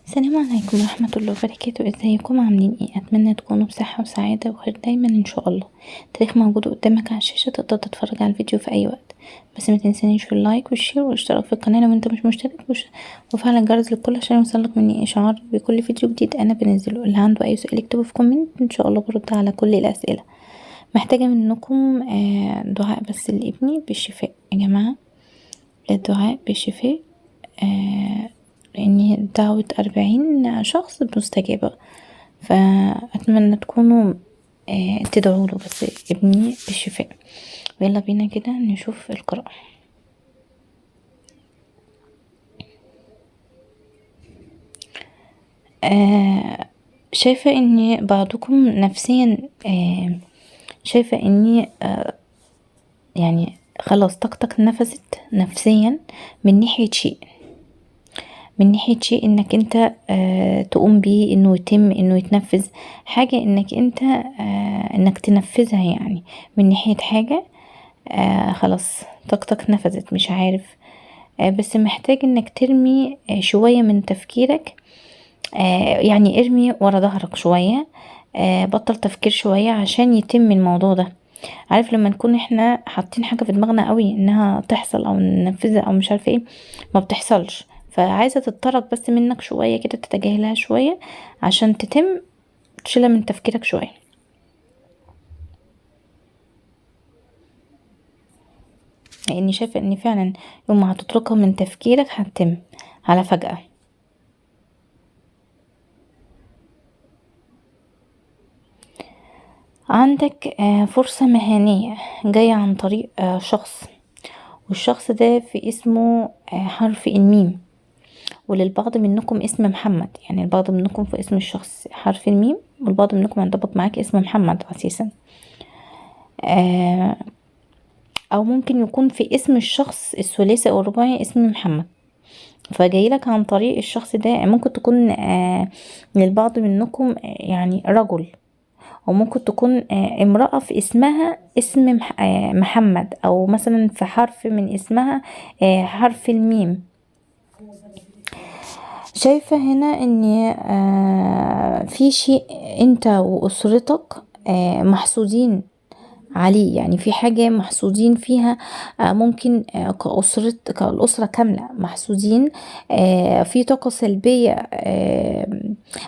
السلام عليكم ورحمة الله وبركاته. ازيكم عاملين ايه؟ اتمنى تكونوا بصحة وسعادة وخير دايما ان شاء الله. التاريخ موجود قدامك على الشاشة، تقدر تتفرج على الفيديو في اي وقت، بس ما تنسانيش في اللايك والشير والاشتراك في القناة لو انت مش مشترك، وفعل الجرس للكل عشان يوصلك مني اشعار بكل فيديو جديد انا بنزله. اللي عنده اي سؤال يكتبه في كومنت ان شاء الله برد على كل الاسئلة. محتاجة منكم دعاء بس لابني بالشفاء يا جماعة، الدعاء بالشفاء، لأن دعوة 40 شخص مستجابة، فأتمنى تكونوا تدعوله بس ابني بالشفاء. ويلا بينا كده نشوف القراءة. شايفة ان بعضكم نفسيا شايفة اني يعني خلاص طاقتك نفذت نفسيا من ناحية شيء، انك انت تقوم بيه، انه يتم، انه يتنفذ حاجة، انك انت انك تنفذها، يعني من ناحية حاجة. خلاص طاقتك نفذت، مش عارف، بس محتاج انك ترمي شوية من تفكيرك، يعني ارمي ورا ظهرك شوية، بطل تفكير شوية عشان يتم الموضوع ده. عارف لما نكون احنا حاطين حاجة في دماغنا قوي انها تحصل او ننفذها او مش عارفه ايه، ما بتحصلش، فعايزة تتطرق بس منك شوية كده، تتجاهلها شوية عشان تتم، تشيلها من تفكيرك شوية. لاني شايفة ان فعلا يوم ما هتتركها من تفكيرك هتتم على فجأة. عندك فرصة مهنية جاية عن طريق شخص، والشخص ده في اسمه حرف الميم، وللبعض منكم اسم محمد، يعني البعض منكم في اسم الشخص حرف الميم، والبعض منكم هينطبق معاك اسم محمد اساسا، او ممكن يكون في اسم الشخص الثلاثي او الرباعي اسم محمد، فجايلك عن طريق الشخص ده. ممكن تكون للبعض منكم يعني رجل، وممكن تكون امرأة في اسمها اسم محمد، او مثلا في حرف من اسمها حرف الميم. شايفة هنا ان في شيء انت واسرتك محسودين عليه، يعني في حاجة محسودين فيها، ممكن كالأسرة كاملة محسودين، في طاقة سلبية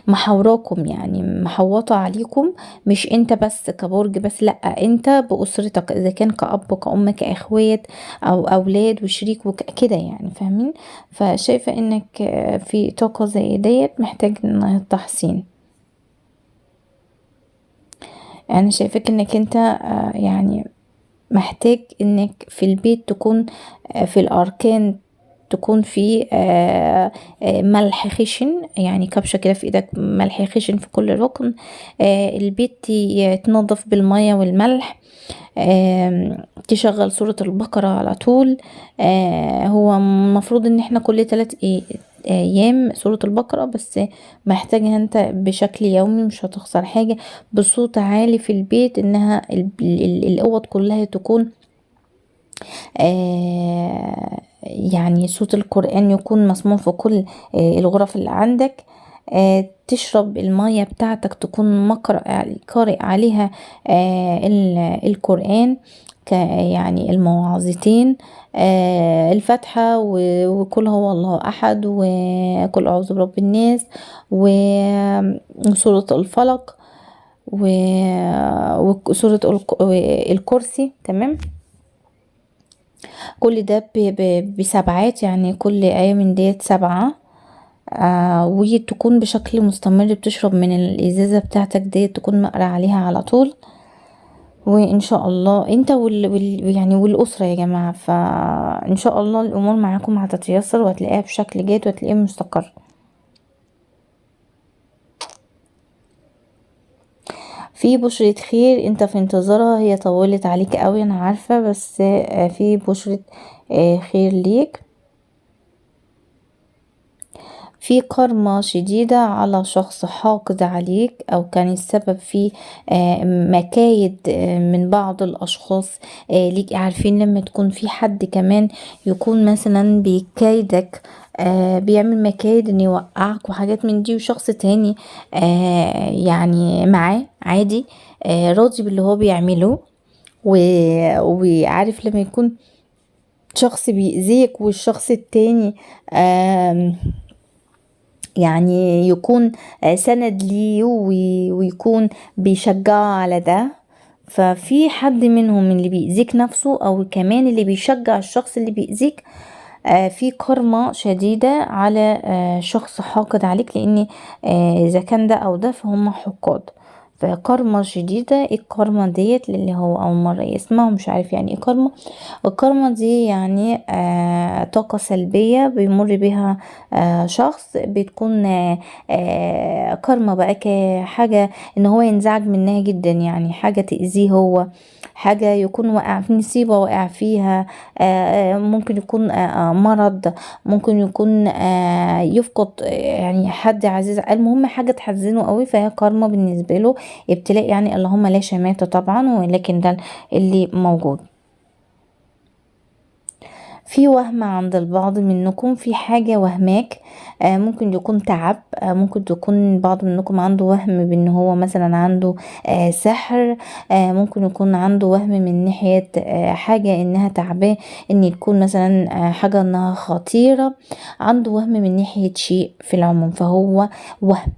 محوراكم، يعني محوطة عليكم، مش انت بس كبرج بس، لأ انت بأسرتك، اذا كان كأب كأم كأخوات او اولاد وشريك كده، يعني فاهمين. فشايفة انك في طاقة زي ديت محتاج تحسين. انا شايفاك انك انت يعني محتاج انك في البيت تكون في الاركان تكون في ملح خشن، يعني كبشة كده في ايدك ملح خشن في كل ركن. البيت يتنظف بالمية والملح. تشغل سورة البقرة على طول. هو المفروض ان احنا كل 3 ايام سورة البقرة، بس محتاجها انت بشكل يومي، مش هتخسر حاجة، بصوت عالي في البيت، انها الاوض كلها تكون يعني صوت القرآن يكون مسموع في كل الغرف اللي عندك. تشرب المية بتاعتك تكون قارئ عليها القرآن، يعني المواعظتين، الفاتحة وكل هو الله أحد وكل أعوذ برب الناس وسورة الفلق وسورة الكرسي. تمام، كل ده بسبعات، يعني كل آية من ديت 7. وتكون بشكل مستمر بتشرب من الإزازة بتاعتك ديت، تكون مقرأ عليها على طول، وإن شاء الله انت يعني والأسرة يا جماعة، فإن شاء الله الأمور معاكم هتتيسر، وهتلاقيها بشكل جيد، وهتلاقيها مستقر. في بشرة خير انت في انتظارها، هي طولت عليك قوي انا عارفة، بس في بشرة خير ليك. في كارما شديدة على شخص حاقد عليك، او كان السبب في مكايد من بعض الاشخاص ليك. عارفين لما تكون في حد كمان يكون مثلا بيكايدك بيعمل مكايد ان يوقعك وحاجات من دي، وشخص تاني يعني معاه عادي، راضي باللي هو بيعمله. وعارف لما يكون شخص بيأذيك والشخص التاني آم، يعني يكون سند ليه ويكون بيشجعه على ده. ففي حد منهم اللي بيأذيك نفسه او كمان اللي بيشجع الشخص اللي بيأذيك، في كارما شديدة على شخص حاقد عليك، لان اذا كان ده او ده فهم حقاد. فكارما شديدة. ايه الكارما ديت؟ اللي هو اول مرة يسمعه مش عارف يعني ايه كارما. الكارما دي يعني طاقة سلبية بيمر بيها شخص، بتكون كارما بقى كحاجة ان هو ينزعج منها جدا، يعني حاجة تأذيه هو، حاجة يكون واقع في نصيبة واقع فيها، ممكن يكون مرض، ممكن يكون يفقد يعني حد عزيز، المهم حاجة تحزنه قوي، فهي كارما بالنسبة له ابتلاء يعني. اللهم لا شماتة طبعا، ولكن ده اللي موجود. في وهم عند البعض منكم، في حاجة وهماك، ممكن يكون تعب، ممكن تكون بعض منكم عنده وهم بان هو مثلا عنده سحر، ممكن يكون عنده وهم من ناحية حاجة انها تعباه، ان يكون مثلا حاجة انها خطيرة، عنده وهم من ناحية شيء في العموم، فهو وهم.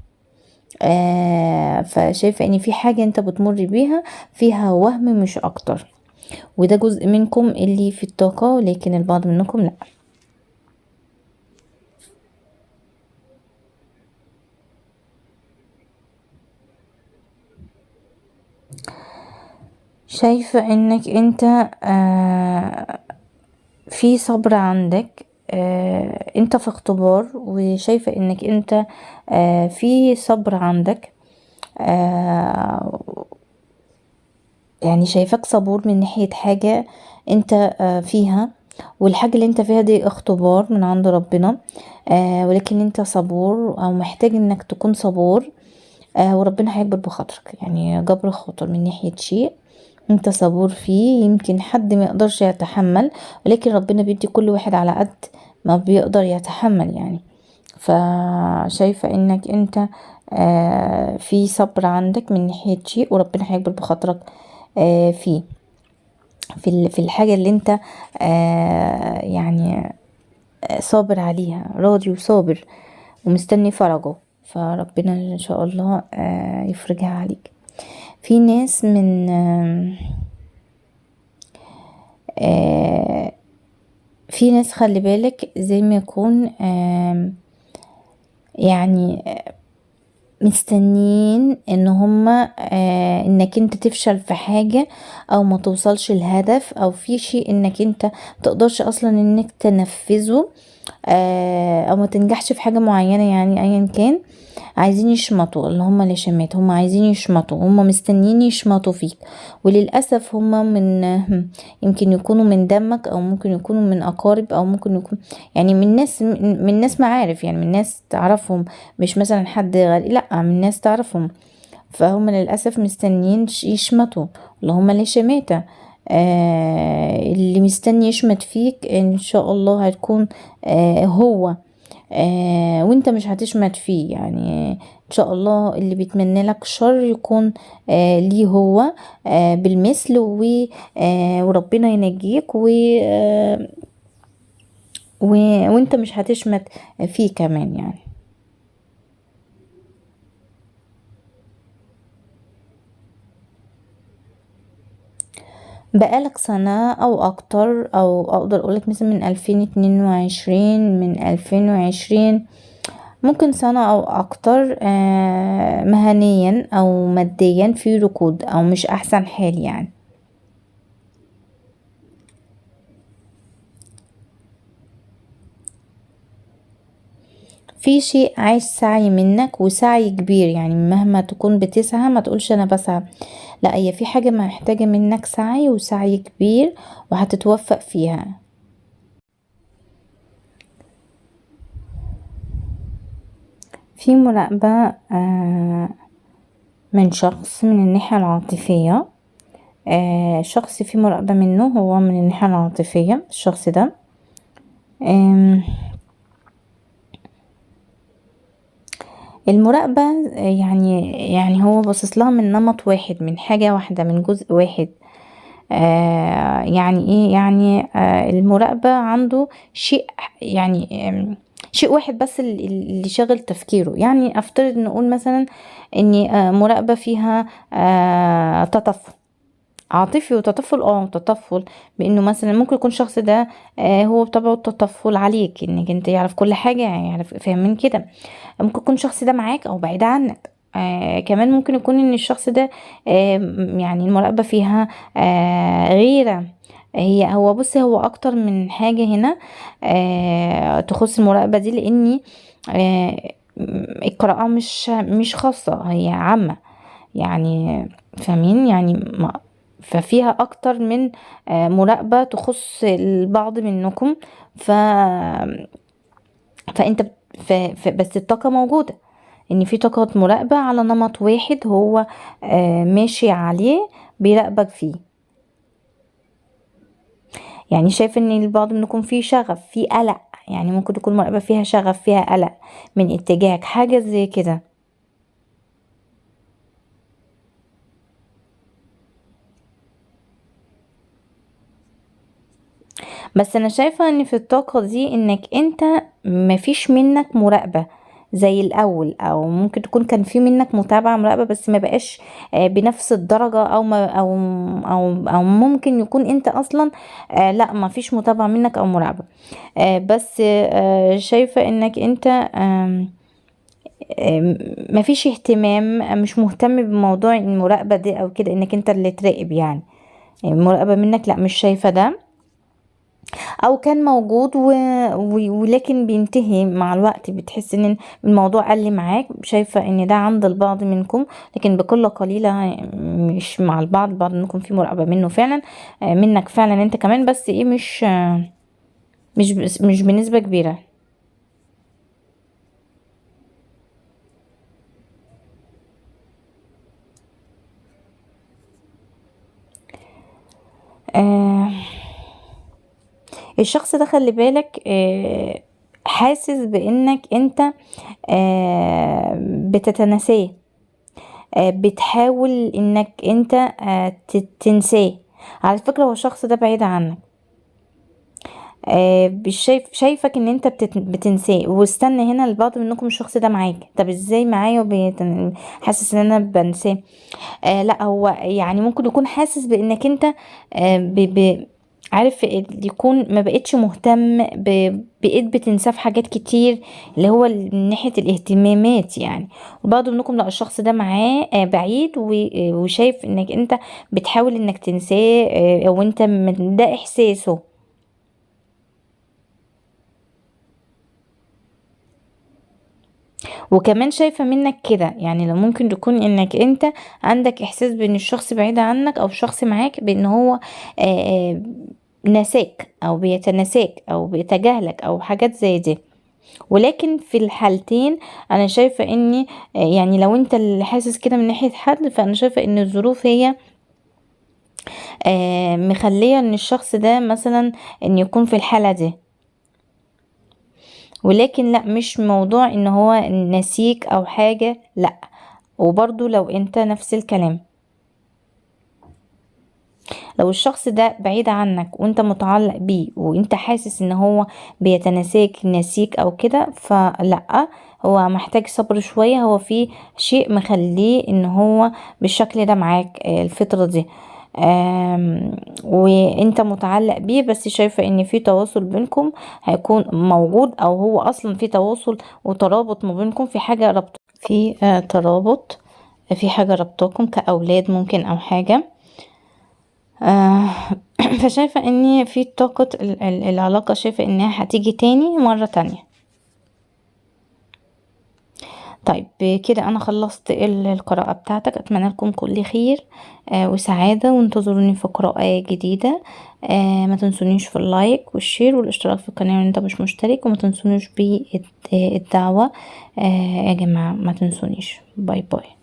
فشايفة ان في حاجة انت بتمر بيها فيها وهم مش اكتر، وده جزء منكم اللي في الطاقة، لكن البعض منكم لا. شايفة انك انت في صبر عندك، انت في اختبار، وشايفة انك انت في صبر عندك، يعني شايفاك صبور من ناحية حاجة انت فيها، والحاجة اللي انت فيها دي اختبار من عند ربنا، ولكن انت صبور او محتاج انك تكون صبور، وربنا هيكبر بخاطرك، يعني جبر خاطر من ناحية شيء انت صبور فيه. يمكن حد ما يقدرش يتحمل، ولكن ربنا بيدي كل واحد على قد ما بيقدر يتحمل يعني. فشايفة انك انت في صبر عندك من ناحية شيء، وربنا هيكبر بخاطرك فيه، في الحاجة اللي انت يعني صابر عليها، راضي وصابر ومستني فرجه، فربنا ان شاء الله يفرجها عليك. في ناس من في ناس خلي بالك زي ما يكون يعني مستنيين ان هما انك انت تفشل في حاجة، او ما توصلش الهدف، او في شيء انك انت متقدرش اصلا انك تنفذه، او ما تنجحش في حاجة معينة يعني ايا كان. عايزين يشمطوا، اللي هم اللي شمات، هم عايزين يشمطوا، هم مستنيين يشمطوا فيك. وللأسف هم من يمكن يكونوا من دمك، او ممكن يكونوا من اقارب، او ممكن يكون يعني من ناس معارف، يعني من ناس تعرفهم، مش مثلا حد غريب، لا من ناس تعرفهم. فهم للأسف مستنيين يشمتوا، اللي هم اللي شماتة. اللي مستني يشمت فيك ان شاء الله هتكون هو، وانت مش هتشمت فيه يعني. ان شاء الله اللي بيتمنى لك شر يكون ليه هو بالمثل، وربنا ينجيك وانت مش هتشمت فيه كمان يعني. بقالك سنة او اكتر، او اقدر اقولك مثلا من 2022، من 2020، ممكن سنة او اكتر، مهنيا او ماديا في ركود، او مش احسن حال يعني. في شيء عايز سعي منك، وسعي كبير يعني، مهما تكون بتسعى ما تقولش انا بسعى، لا هي في حاجة محتاجة منك سعي، وسعي كبير، وهتتوفق فيها. في مراقبة من شخص من الناحية العاطفية، شخص في مراقبة منه، هو من الناحية العاطفية الشخص ده. آم، المراقبة يعني هو باصص لها من نمط واحد، من حاجة واحدة، من جزء واحد. يعني ايه؟ يعني المراقبة عنده شيء، يعني شيء واحد بس اللي شاغل تفكيره. يعني افترض نقول مثلا ان مراقبة فيها تطفل عاطفي وتطفل، تطفل بانه مثلا ممكن يكون الشخص ده هو بطبعه التطفل عليك، انك انت يعرف كل حاجة، يعني يعرف، فاهمين كده؟ ممكن يكون الشخص ده معاك او بعيد عنك. كمان ممكن يكون ان الشخص ده يعني المراقبة فيها غيرة. هو بصي، هو اكتر من حاجة هنا تخص المراقبة دي، لاني القراءة مش خاصة، هي عامة يعني، فاهمين يعني؟ ففيها اكتر من مراقبة تخص البعض منكم. ف فانت بس الطاقة موجودة، ان في طاقة مراقبة على نمط واحد هو ماشي عليه، بيراقبك فيه. يعني شايف ان البعض منكم فيه شغف، فيه قلق، يعني ممكن تكون مراقبة فيها شغف، فيها قلق من اتجاهك، حاجة زي كده. بس انا شايفة ان في الطاقة دي انك انت مفيش منك مراقبة زي الاول، او ممكن تكون كان في منك متابعة مراقبة بس ما بقاش بنفس الدرجة، او ما او ممكن يكون انت اصلا لا، ما فيش متابعة منك او مراقبة. بس شايفة انك انت مفيش اهتمام، مش مهتم بموضوع المراقبة دي او كده، انك انت اللي تراقب يعني المراقبة منك، لا مش شايفة ده. او كان موجود ولكن بينتهي مع الوقت، بتحس ان الموضوع قل معاك. شايفة ان ده عند البعض منكم، لكن بكل قليلة مش مع البعض منكم في مراقبة منه فعلا، منك فعلا انت كمان، بس ايه، مش بنسبة كبيرة. آه الشخص ده خلي بالك حاسس بانك انت بتتناساه، بتحاول انك انت تنساه. على فكرة هو الشخص ده بعيد عنك، مش شايفك ان انت بتنساه. واستنى، هنا البعض منكم الشخص ده معاك، طب ازاي معايا حاسس ان انا بنساه؟ لا، هو يعني ممكن يكون حاسس بانك انت عارف، يكون ما بقتش مهتم، بقيت بتنساه في حاجات كتير، اللي هو من ناحية الاهتمامات يعني. وبعض منكم لا، الشخص ده معاه بعيد، وشايف انك انت بتحاول انك تنساه، او انت ده احساسه. وكمان شايفة منك كده، يعني لو ممكن تكون انك انت عندك احساس بان الشخص بعيد عنك او الشخص معاك، بان هو نساك او بيتناساك او بيتجاهلك او حاجات زي دي. ولكن في الحالتين انا شايفة اني يعني لو انت اللي حاسس كده من ناحية حد، فانا شايفة ان الظروف هي مخلية ان الشخص ده مثلا ان يكون في الحالة دي. ولكن لا، مش موضوع ان هو نسيك او حاجة، لا. وبرضو لو انت نفس الكلام، لو الشخص ده بعيد عنك وانت متعلق بيه، وانت حاسس ان هو بيتناساك، ناسيك او كده، فلا، هو محتاج صبر شوية. هو في شيء مخليه ان هو بالشكل ده معاك الفترة دي، وانت متعلق بيه، بس شايفة ان في تواصل بينكم هيكون موجود، او هو اصلا في تواصل وترابط ما بينكم، في حاجة ربط، في ترابط، في حاجة ربطاكم كأولاد ممكن او حاجة. آه فشايفة ان في طاقة العلاقة، شايفة انها هتيجي تاني مرة تانية. طيب كده انا خلصت القراءة بتاعتك، اتمنى لكم كل خير وسعادة، وانتظروني في قراءة جديدة. ما تنسونيش في اللايك والشير والاشتراك في القناة لو انت مش مشترك، وما تنسونيش بالدعوة يا جماعة، ما تنسونيش. باي باي.